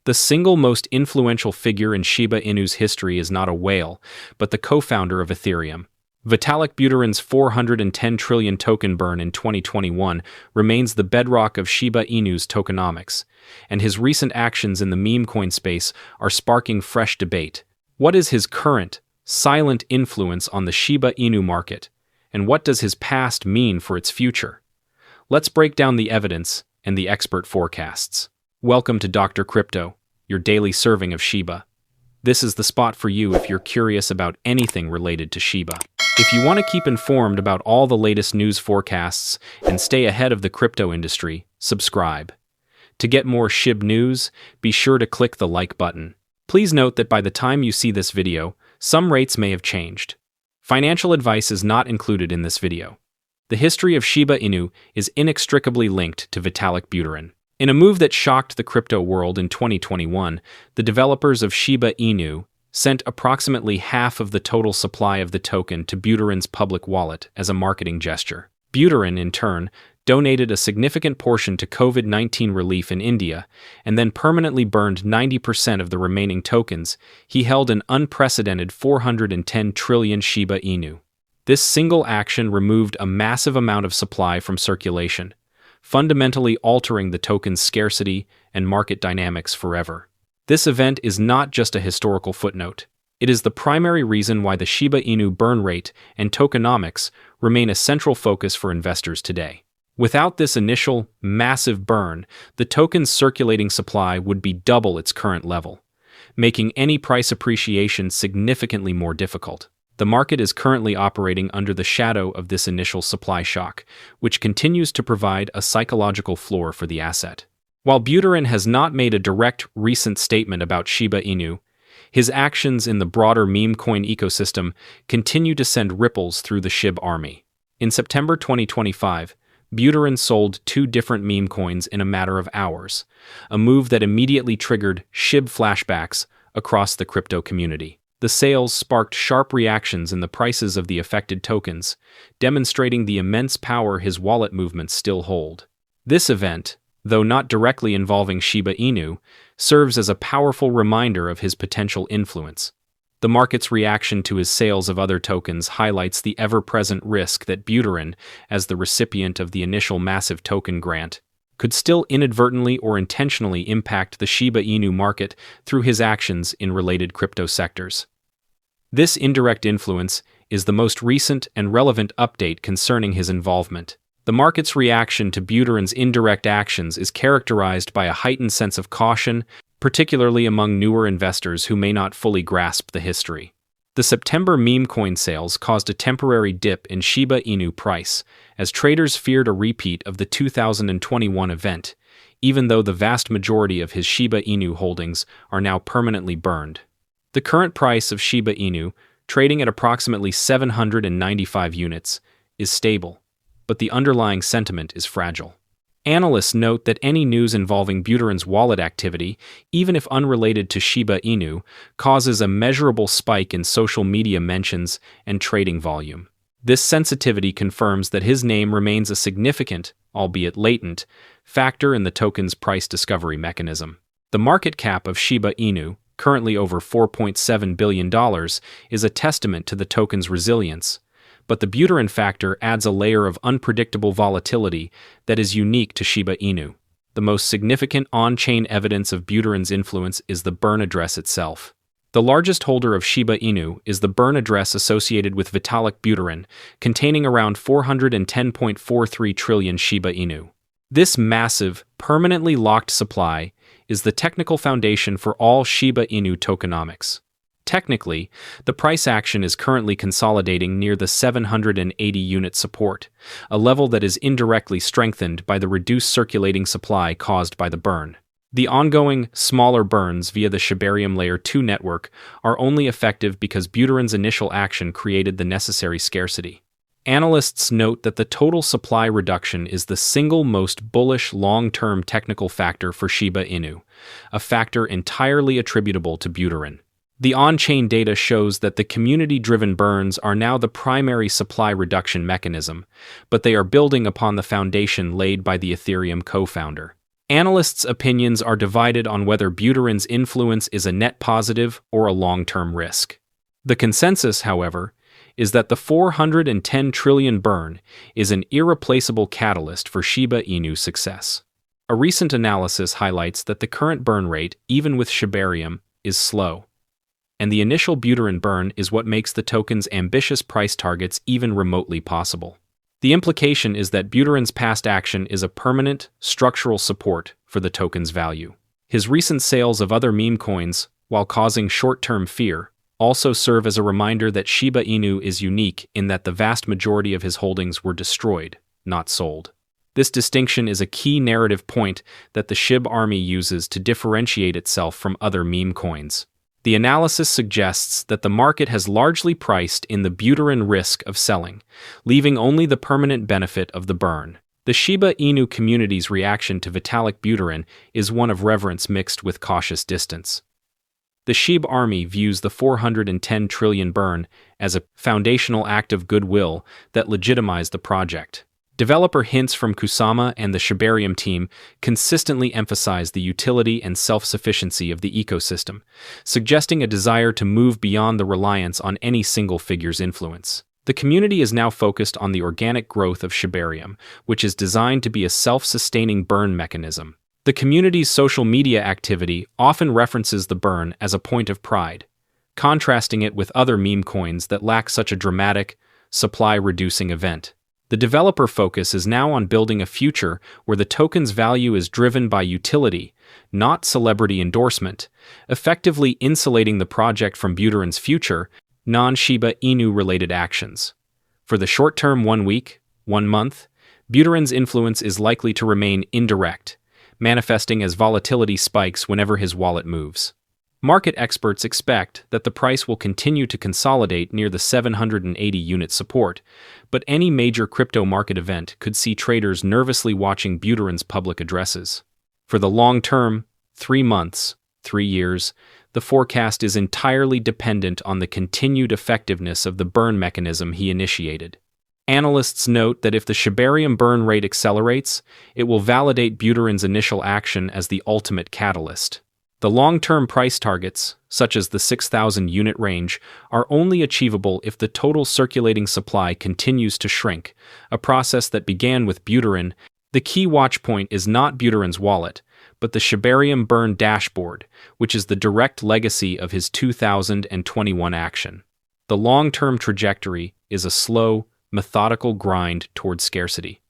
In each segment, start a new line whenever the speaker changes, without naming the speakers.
The single most influential figure in Shiba Inu's history is not a whale, but the co-founder of Ethereum. Vitalik Buterin's 410 trillion token burn in 2021 remains the bedrock of Shiba Inu's tokenomics, and his recent actions in the meme coin space are sparking fresh debate. What is his current, silent influence on the Shiba Inu market, and what does his past mean for its future? Let's break down the evidence and the expert forecasts. Welcome to Dr. Crypto, your daily serving of Shiba. This is the spot for you if you're curious about anything related to Shiba. If you want to keep informed about all the latest news forecasts and stay ahead of the crypto industry, subscribe. To get more Shib news, be sure to click the like button. Please note that by the time you see this video, some rates may have changed. Financial advice is not included in this video. The history of Shiba Inu is inextricably linked to Vitalik Buterin. In a move that shocked the crypto world in 2021, the developers of Shiba Inu sent approximately half of the total supply of the token to Buterin's public wallet as a marketing gesture. Buterin, in turn, donated a significant portion to COVID-19 relief in India, and then permanently burned 90% of the remaining tokens. He held an unprecedented 410 trillion Shiba Inu. This single action removed a massive amount of supply from circulation, fundamentally altering the token's scarcity and market dynamics forever. This event is not just a historical footnote. It is the primary reason why the Shiba Inu burn rate and tokenomics remain a central focus for investors today. Without this initial, massive burn, the token's circulating supply would be double its current level, making any price appreciation significantly more difficult. The market is currently operating under the shadow of this initial supply shock, which continues to provide a psychological floor for the asset. While Buterin has not made a direct recent statement about Shiba Inu, his actions in the broader meme coin ecosystem continue to send ripples through the Shib army. In September 2025, Buterin sold 2 different meme coins in a matter of hours, a move that immediately triggered Shib flashbacks across the crypto community. The sales sparked sharp reactions in the prices of the affected tokens, demonstrating the immense power his wallet movements still hold. This event, though not directly involving Shiba Inu, serves as a powerful reminder of his potential influence. The market's reaction to his sales of other tokens highlights the ever-present risk that Buterin, as the recipient of the initial massive token grant, could still inadvertently or intentionally impact the Shiba Inu market through his actions in related crypto sectors. This indirect influence is the most recent and relevant update concerning his involvement. The market's reaction to Buterin's indirect actions is characterized by a heightened sense of caution, particularly among newer investors who may not fully grasp the history. The September meme coin sales caused a temporary dip in Shiba Inu price, as traders feared a repeat of the 2021 event, even though the vast majority of his Shiba Inu holdings are now permanently burned. The current price of Shiba Inu, trading at approximately 795 units, is stable, but the underlying sentiment is fragile. Analysts note that any news involving Buterin's wallet activity, even if unrelated to Shiba Inu, causes a measurable spike in social media mentions and trading volume. This sensitivity confirms that his name remains a significant, albeit latent, factor in the token's price discovery mechanism. The market cap of Shiba Inu, currently over $4.7 billion, is a testament to the token's resilience, but the Buterin factor adds a layer of unpredictable volatility that is unique to Shiba Inu. The most significant on-chain evidence of Buterin's influence is the burn address itself. The largest holder of Shiba Inu is the burn address associated with Vitalik Buterin, containing around 410.43 trillion Shiba Inu. This massive, permanently locked supply is the technical foundation for all Shiba Inu tokenomics. Technically, the price action is currently consolidating near the 780 unit support, a level that is indirectly strengthened by the reduced circulating supply caused by the burn. The ongoing, smaller burns via the Shibarium Layer 2 network are only effective because Buterin's initial action created the necessary scarcity. Analysts note that the total supply reduction is the single most bullish long-term technical factor for Shiba Inu, a factor entirely attributable to Buterin. The on-chain data shows that the community-driven burns are now the primary supply reduction mechanism, but they are building upon the foundation laid by the Ethereum co-founder. Analysts' opinions are divided on whether Buterin's influence is a net positive or a long-term risk. The consensus, however, is that the 410 trillion burn is an irreplaceable catalyst for Shiba Inu's success. A recent analysis highlights that the current burn rate, even with Shibarium, is slow. And the initial Buterin burn is what makes the token's ambitious price targets even remotely possible. The implication is that Buterin's past action is a permanent, structural support for the token's value. His recent sales of other meme coins, while causing short-term fear, also serve as a reminder that Shiba Inu is unique in that the vast majority of his holdings were destroyed, not sold. This distinction is a key narrative point that the Shib army uses to differentiate itself from other meme coins. The analysis suggests that the market has largely priced in the Buterin risk of selling, leaving only the permanent benefit of the burn. The Shiba Inu community's reaction to Vitalik Buterin is one of reverence mixed with cautious distance. The Shib army views the 410 trillion burn as a foundational act of goodwill that legitimized the project. Developer hints from Kusama and the Shibarium team consistently emphasize the utility and self-sufficiency of the ecosystem, suggesting a desire to move beyond the reliance on any single figure's influence. The community is now focused on the organic growth of Shibarium, which is designed to be a self-sustaining burn mechanism. The community's social media activity often references the burn as a point of pride, contrasting it with other meme coins that lack such a dramatic, supply-reducing event. The developer focus is now on building a future where the token's value is driven by utility, not celebrity endorsement, effectively insulating the project from Buterin's future, non-Shiba Inu-related actions. For the short-term 1 week, 1 month, Buterin's influence is likely to remain indirect, manifesting as volatility spikes whenever his wallet moves. Market experts expect that the price will continue to consolidate near the 780-unit support, but any major crypto market event could see traders nervously watching Buterin's public addresses. For the long term, 3 months, 3 years, the forecast is entirely dependent on the continued effectiveness of the burn mechanism he initiated. Analysts note that if the Shibarium burn rate accelerates, it will validate Buterin's initial action as the ultimate catalyst. The long-term price targets, such as the 6,000-unit range, are only achievable if the total circulating supply continues to shrink, a process that began with Buterin. The key watchpoint is not Buterin's wallet, but the Shibarium burn dashboard, which is the direct legacy of his 2021 action. The long-term trajectory is a slow, methodical grind toward scarcity,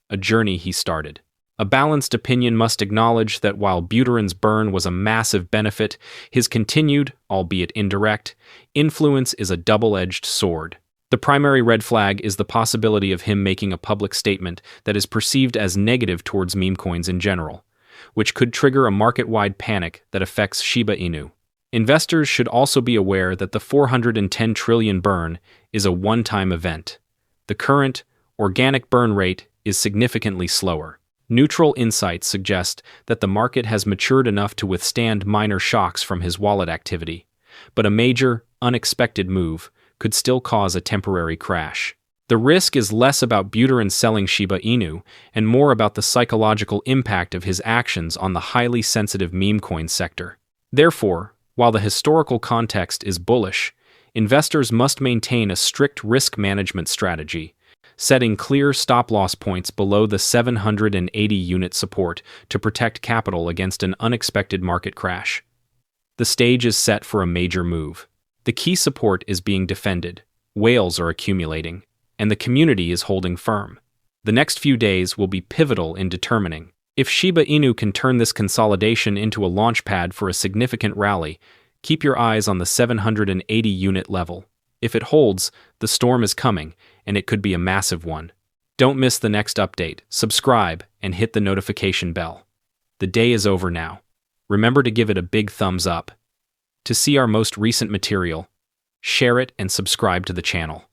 a journey he started. A balanced opinion must acknowledge that while Buterin's burn was a massive benefit, his continued, albeit indirect, influence is a double-edged sword. The primary red flag is the possibility of him making a public statement that is perceived as negative towards meme coins in general, which could trigger a market-wide panic that affects Shiba Inu. Investors should also be aware that the 410 trillion burn is a one-time event. The current, organic burn rate is significantly slower. Neutral insights suggest that the market has matured enough to withstand minor shocks from his wallet activity, but a major, unexpected move could still cause a temporary crash. The risk is less about Buterin selling Shiba Inu and more about the psychological impact of his actions on the highly sensitive meme coin sector. Therefore, while the historical context is bullish, investors must maintain a strict risk management strategy, setting clear stop-loss points below the 780-unit support to protect capital against an unexpected market crash. The stage is set for a major move. The key support is being defended, whales are accumulating, and the community is holding firm. The next few days will be pivotal in determining if Shiba Inu can turn this consolidation into a launchpad for a significant rally. Keep your eyes on the 780-unit level. If it holds, the storm is coming, and it could be a massive one. Don't miss the next update, subscribe, and hit the notification bell. The day is over now. Remember to give it a big thumbs up. To see our most recent material, share it and subscribe to the channel.